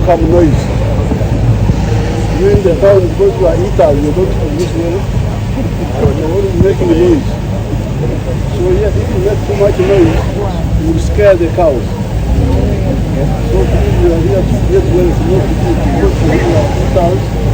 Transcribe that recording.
welcome noise. You in the town, because you are eaters, you don't produce well. You're always making noise. So yes, if you make too much noise, you will scare the cows. So please, we are here to get well, not to eat, because you are eaters.